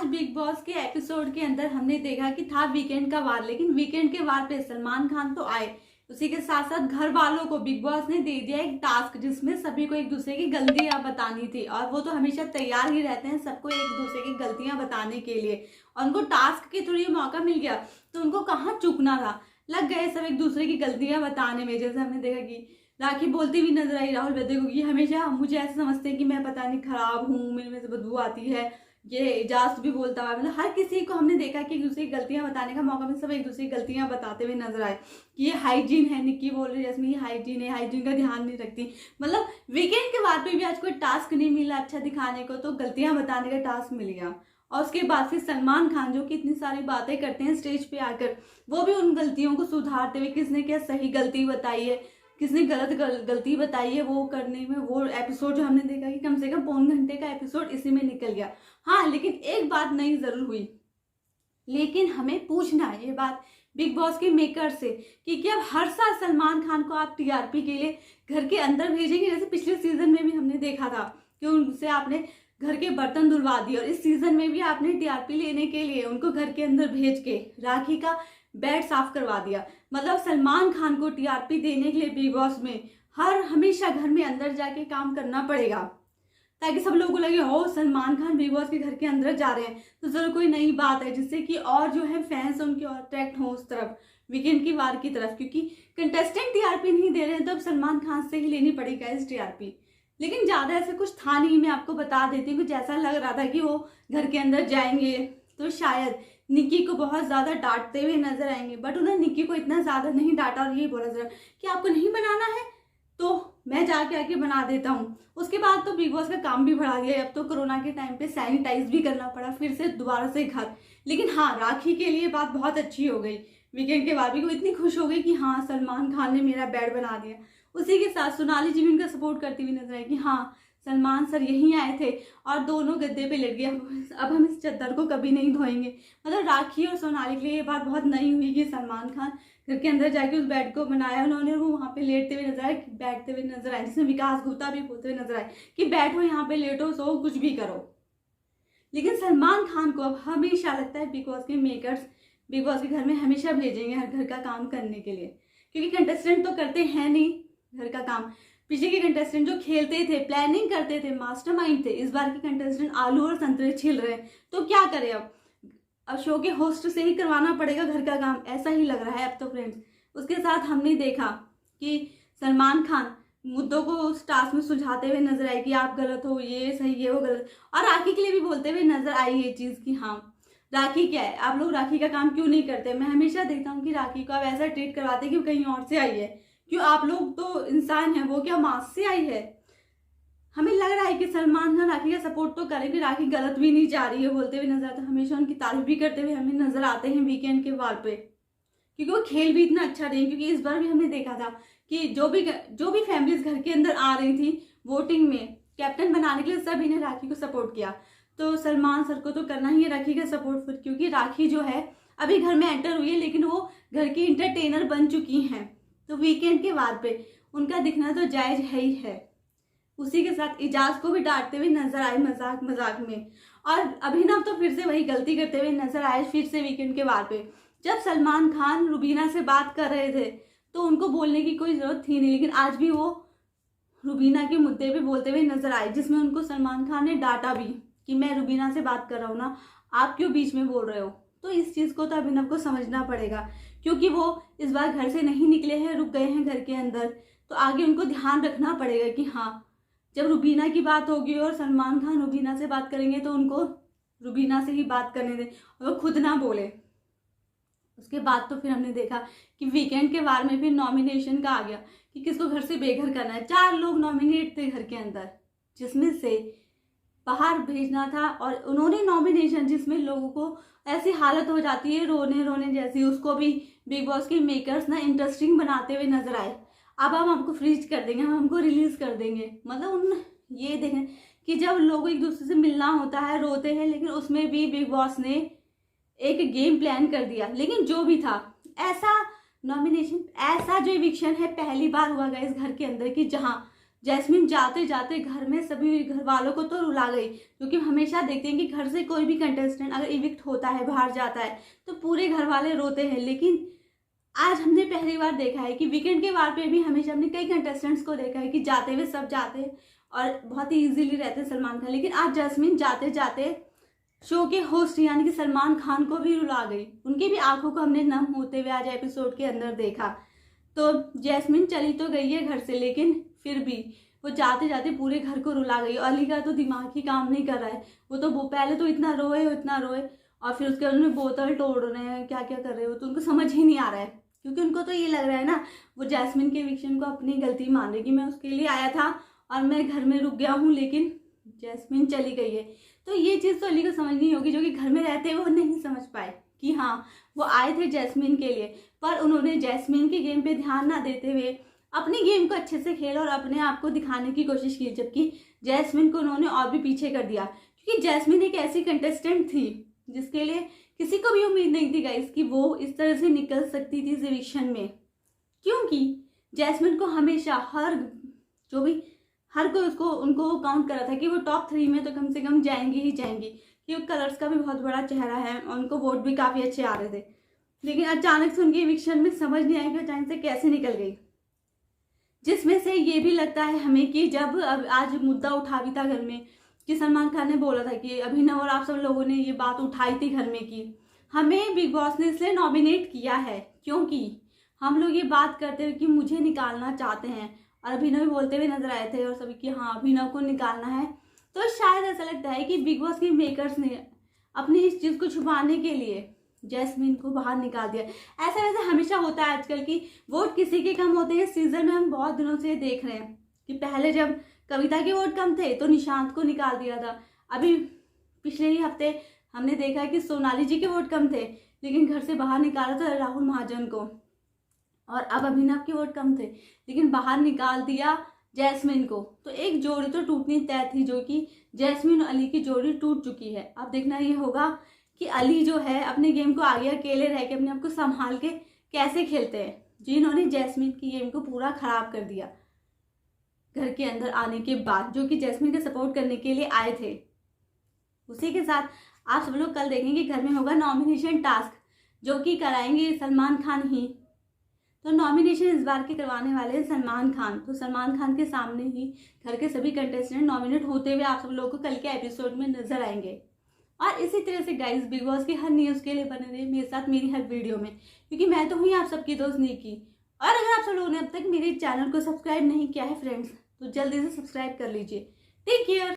Big boss के episode के अंदर हमने देखा कि था वीकेंड का वार, लेकिन वीकेंड के वार पे सलमान खान तो आए, उसी के साथ साथ घर वालों को बिग बॉस ने दे दिया एक टास्क जिसमें सभी को एक दूसरे की गलतियां बतानी थी। और वो तो हमेशा तैयार ही रहते हैं सबको एक दूसरे की गलतियां बताने के लिए, और उनको टास्क के थ्रू ये मौका मिल गया तो उनको कहाँ चूकना था, लग गए सब एक दूसरे की गलतियां बताने में। जैसे हमने देखा कि राखी बोलती हुई नजर आई राहुल वैद्य को कि हमेशा मुझे ऐसे समझते हैं कि मैं पता नहीं खराब हूँ, मेरे में से बदबू आती है। ये एजाज भी बोलता हुआ, मतलब हर किसी को हमने देखा कि एक दूसरे की गलतियां बताने का मौका मिला, सब एक दूसरे की गलतियां बताते हुए नजर आए कि ये हाइजीन है, निक्की बोल रही है जैसे ये हाइजीन है, हाइजीन का ध्यान नहीं रखती। मतलब वीकेंड के बाद भी आज कोई टास्क नहीं मिला अच्छा दिखाने को, तो गलतियां बताने का टास्क मिल गया। और उसके बाद फिर सलमान खान जो कि इतनी सारी बातें करते हैं स्टेज पे आकर, वो भी उन गलतियों को सुधारते हुए किसने क्या सही गलती बताई है, किसने गलत गलती बताई है, वो करने में वो एपिसोड जो हमने देखा कि कम से कम पौन घंटे का एपिसोड इसी में निकल गया। हाँ, लेकिन एक बात नई जरूर हुई, लेकिन हमें पूछना है ये बात बिग बॉस के मेकर से कि क्या हर साल सलमान खान को आप टीआरपी के लिए घर के अंदर भेजेंगे? जैसे पिछले सीजन में भी हमने देखा था कि उनसे आपने घर के बर्तन धुलवा दिए, और इस सीजन में भी आपने टीआरपी लेने के लिए उनको घर के अंदर भेज के राखी का बेड साफ करवा दिया। मतलब सलमान खान को टीआरपी देने के लिए बिग बॉस में हमेशा घर में अंदर जाके काम करना पड़ेगा, ताकि सब लोगों को लगे हो सलमान खान बिग बॉस के घर के अंदर जा रहे हैं तो जरूर कोई नई बात है, जिससे कि और जो है फैंस उनके और अट्रैक्ट हो उस तरफ, वीकेंड की वार की तरफ। क्योंकि कंटेस्टेंट टीआरपी नहीं दे रहे हैं तो अब सलमान खान से ही लेनी पड़ेगा इस टीआरपी। लेकिन ज्यादा ऐसा कुछ था नहीं, मैं आपको बता देती हूँ। जैसा लग रहा था कि वो घर के अंदर जाएंगे तो शायद निक्की को बहुत ज्यादा डांटते हुए नजर आएंगे, बट उन्होंने निक्की को इतना ज्यादा नहीं डांटा और यही बोला जरा कि आपको नहीं बनाना है तो मैं जाके आके बना देता हूँ। उसके बाद तो बिग बॉस का काम भी बढ़ा दिया, अब तो कोरोना के टाइम पे सैनिटाइज भी करना पड़ा फिर से दोबारा से घर। लेकिन हाँ, राखी के लिए बात बहुत अच्छी हो गई, वीकेंड के बाद भी वो इतनी खुश हो गई कि हाँ सलमान खान ने मेरा बेड बना दिया। उसी के साथ सोनाली जी भी उनका सपोर्ट करती हुई नजर आई कि हाँ सलमान सर यहीं आए थे और दोनों गद्दे पे लेट गए, अब हम इस चद्दर को कभी नहीं धोएंगे। मतलब राखी और सोनाली के लिए ये बात बहुत नई हुई कि सलमान खान घर के अंदर जाके उस बेड को बनाया उन्होंने, वो वहाँ पे लेटते हुए नजर आए, बैठते हुए नजर आए, जिसमें विकास गुप्ता भी बोलते हुए नजर आए कि बैठो यहाँ पे, लेटो, सो, कुछ भी करो। लेकिन सलमान खान को अब हमेशा लगता है बिग बॉस के मेकर्स बिग बॉस के घर में हमेशा भेजेंगे हर घर का काम करने के लिए, क्योंकि कंटेस्टेंट तो करते हैं नहीं घर का काम। पीछे के कंटेस्टेंट जो खेलते थे, प्लानिंग करते थे, मास्टरमाइंड थे, इस बार के कंटेस्टेंट आलू और संतरे छिल रहे हैं, तो क्या करें अब शो के होस्ट से ही करवाना पड़ेगा घर का काम, ऐसा ही लग रहा है अब तो फ्रेंड्स। उसके साथ हमने देखा कि सलमान खान मुद्दों को उस टास्क में सुलझाते हुए नजर आए कि आप गलत हो, ये सही है, वो गलत। और राखी के लिए भी बोलते हुए नजर आई ये चीज कि हाँ राखी क्या है, आप लोग राखी का काम क्यों नहीं करते। मैं हमेशा देखता हूँ कि राखी को आप ऐसा ट्रीट करवाते कि वो कहीं और से आई है, क्यों आप लोग तो इंसान हैं, वो क्या मास से आई है। हमें लग रहा है कि सलमान खान राखी का सपोर्ट तो करेंगे, राखी गलत भी नहीं जा रही है बोलते हुए नजर आते, हमेशा उनकी तारीफ भी करते हुए हमें नजर आते हैं वीकेंड के वार पे, क्योंकि वो खेल भी इतना अच्छा रही। क्योंकि इस बार भी हमने देखा था कि जो भी फैमिलीज घर के अंदर आ रही थी वोटिंग में कैप्टन बनाने के लिए, सभी ने राखी को सपोर्ट किया। तो सलमान सर को तो करना ही है राखी का सपोर्ट फिर, क्योंकि राखी जो है अभी घर में एंटर हुई है लेकिन वो घर की इंटरटेनर बन चुकी हैं, तो वीकेंड के वार पे उनका दिखना तो जायज है ही है। उसी के साथ एजाज को भी डांटते हुए नजर आए मजाक मजाक में, और अभिनव तो फिर से वही गलती करते हुए नजर आए फिर से वीकेंड के वार पे। जब सलमान खान रुबीना से बात कर रहे थे तो उनको बोलने की कोई जरूरत थी नहीं, लेकिन आज भी वो रुबीना के मुद्दे पे बोलते हुए नजर आए, जिसमें उनको सलमान खान ने डांटा भी कि मैं रुबीना से बात कर रहा हूँ ना, आप क्यों बीच में बोल रहे हो। तो इस चीज को तो अभिनव को समझना पड़ेगा, क्योंकि वो इस बार घर से नहीं निकले हैं, रुक गए हैं घर के अंदर, तो आगे उनको ध्यान रखना पड़ेगा कि हाँ जब रुबीना की बात होगी और सलमान खान रुबीना से बात करेंगे तो उनको रुबीना से ही बात करने दें और वो खुद ना बोले। उसके बाद तो फिर हमने देखा कि वीकेंड के वार में फिर नॉमिनेशन का आ गया कि किसको घर से बेघर करना है। 4 लोग नॉमिनेट थे घर के अंदर, जिसमें से बाहर भेजना था, और उन्होंने नॉमिनेशन जिसमें लोगों को ऐसी हालत हो जाती है रोने रोने जैसी, उसको भी बिग बॉस के मेकर्स ना इंटरेस्टिंग बनाते हुए नजर आए। अब हम हमको फ्रीज कर देंगे, हम हमको रिलीज कर देंगे। मतलब उन ये देखें कि जब लोग एक दूसरे से मिलना होता है रोते हैं, लेकिन उसमें भी बिग बॉस ने एक गेम प्लान कर दिया। लेकिन जो भी था, ऐसा नॉमिनेशन, ऐसा जो इविक्शन है पहली बार हुआ गया इस घर के अंदर कि जहां जैस्मिन जाते जाते घर में सभी घर वालों को तो रुला गई, क्योंकि हमेशा देखते हैं कि घर से कोई भी कंटेस्टेंट अगर इविक्ट होता है, बाहर जाता है, तो पूरे घर वाले रोते हैं। लेकिन आज हमने पहली बार देखा है कि वीकेंड के वार पे भी हमेशा हमने कई कंटेस्टेंट्स को देखा है कि जाते हुए सब जाते हैं और बहुत ही इजीली रहते हैं सलमान खान। लेकिन आज जैस्मिन जाते जाते शो के होस्ट यानी कि सलमान खान को भी रुला गई। उनकी भी आंखों को हमने नम होते हुए आज एपिसोड के अंदर देखा। तो जैस्मिन चली तो गई है घर से, लेकिन फिर भी वो जाते जाते पूरे घर को रुला गई। अली का तो दिमाग ही काम नहीं कर रहा है। वो पहले तो इतना रोए और फिर उसके बाद उन्हें बोतल तोड़ रहे हैं, क्या क्या कर रहे हो, तो उनको समझ ही नहीं आ रहा है। क्योंकि उनको तो ये लग रहा है ना, वो जैस्मिन के एविक्शन को अपनी गलती मान रही कि मैं उसके लिए आया था और मैं घर में रुक गया हूँ, लेकिन जैस्मिन चली गई है। तो ये चीज़ तो अली को समझनी होगी, जो कि घर में रहते हुए वो नहीं समझ पाए कि हाँ वो आए थे जैस्मिन के लिए, पर उन्होंने जैस्मिन के गेम पे ध्यान ना देते हुए अपनी गेम को अच्छे से खेला और अपने आप को दिखाने की कोशिश की, जबकि जैस्मिन को उन्होंने और भी पीछे कर दिया। क्योंकि जैस्मिन एक ऐसी कंटेस्टेंट थी जिसके लिए किसी को भी उम्मीद नहीं थी गाइस कि वो इस तरह से निकल सकती थी इस एविक्शन में। क्योंकि जैस्मिन को हमेशा हर कोई उनको काउंट करा था कि वो टॉप 3 में तो कम से कम जाएंगी ही जाएंगी, क्योंकि कलर्स का भी बहुत बड़ा चेहरा है और उनको वोट भी काफ़ी अच्छे आ रहे थे। लेकिन अचानक से उनकी एविक्शन में समझ नहीं आया कि अचानक से कैसे निकल गई, जिसमें से ये भी लगता है हमें कि जब अब आज मुद्दा उठा भी था घर में कि सलमान खान ने बोला था कि अभिनव और आप सब लोगों ने ये बात उठाई थी घर में कि हमें बिग बॉस ने इसलिए नॉमिनेट किया है क्योंकि हम लोग ये बात करते हुए कि मुझे निकालना चाहते हैं, और अभिनव भी बोलते हुए नजर आए थे और सभी कि हाँ अभिनव को निकालना है। तो शायद ऐसा लगता है कि बिग बॉस के मेकर्स ने अपनी इस चीज़ को छुपाने के लिए जैस्मिन को बाहर निकाल दिया। ऐसा वैसे हमेशा होता है आजकल की वोट किसी के कम होते हैं। सीजन में हम बहुत दिनों से देख रहे हैं कि पहले जब कविता के वोट कम थे तो निशांत को निकाल दिया था। अभी पिछले ही हफ्ते हमने देखा है कि सोनाली जी के वोट कम थे लेकिन घर से बाहर निकाला था राहुल महाजन को, और अब अभिनव के वोट कम थे लेकिन बाहर निकाल दिया जैस्मिन को। तो एक जोड़ी तो टूटनी तय थी, जो कि जैस्मिन और अली की जोड़ी टूट चुकी है। अब देखना ये होगा कि अली जो है अपने गेम को आगे अकेले रह के अपने आप को संभाल के कैसे खेलते हैं, जिन्होंने जैस्मिन की गेम को पूरा खराब कर दिया घर के अंदर आने के बाद, जो कि जैस्मिन का सपोर्ट करने के लिए आए थे। उसी के साथ आप सब लोग कल देखेंगे घर में होगा नॉमिनेशन टास्क, जो कि कराएंगे सलमान खान ही। तो नॉमिनेशन इस बार के करवाने वाले हैं सलमान खान। तो सलमान खान के सामने ही घर के सभी कंटेस्टेंट नॉमिनेट होते हुए आप सब लोगों को कल के एपिसोड में नजर आएंगे। और इसी तरह से गाइस बिग बॉस की हर न्यूज़ के लिए बने रहे मेरे साथ मेरी हर वीडियो में, क्योंकि मैं तो हुई आप सबकी दोस्त निकी। और अगर आप सब लोगों ने अब तक मेरे चैनल को सब्सक्राइब नहीं किया है फ्रेंड्स, तो जल्दी से सब्सक्राइब कर लीजिए। Take care.